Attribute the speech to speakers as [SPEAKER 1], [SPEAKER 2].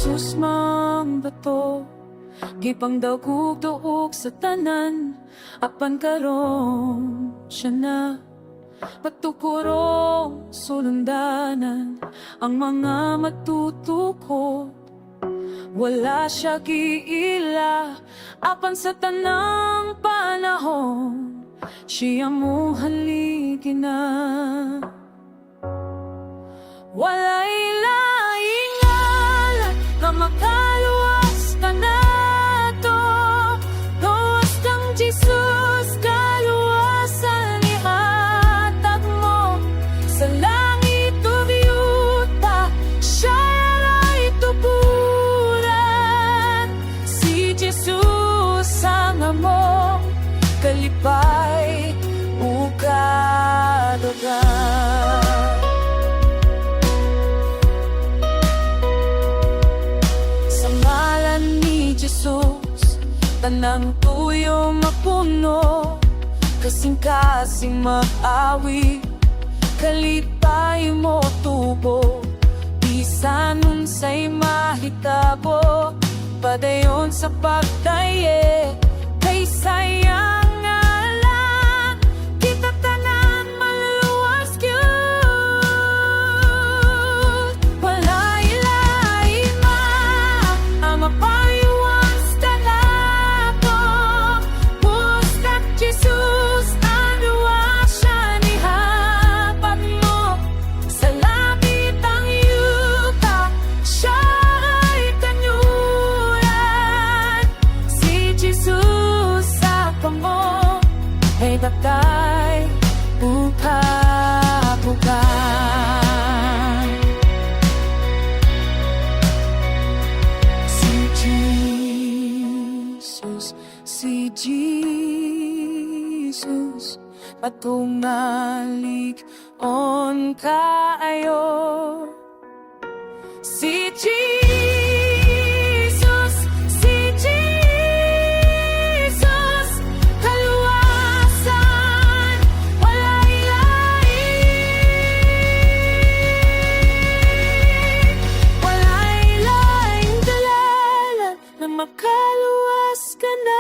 [SPEAKER 1] Jesus mang bato, gipang dagug-duog sa tanan, apan karon siya na patukurong sulundanan. Ang mga matutukod, wala siya giila, apan sa tanang panahon, siya mo haligin na. Walay laing ngalan nga makaluwas ka nato, luwas kang Jesus, kaluwasan ihatag mo. Sa langit ug-yuta, siya ay tuburan. Si Jesus ang among kalipay ug kadugan. Jesus, tanang tuyo mapuno, kasing-kasing maawi, kalipay mo tubo, bisan unsay mahitabo, padayon sa pagdaye, kay sayang nga lang, kita tanan maluwas gyud. Walay lain ang mapayuwas ka nato, puskat Jesus, ang luwas siya nihatag mo. Sa langit ang yuta, siya ay kanyuran. Si Jesus sa pamo, ay batay buka-bukan. Si Jesus, patungalig on kaayo. Si Jesus, kaluwasan, walay laing dalalan na makaluwas ka na.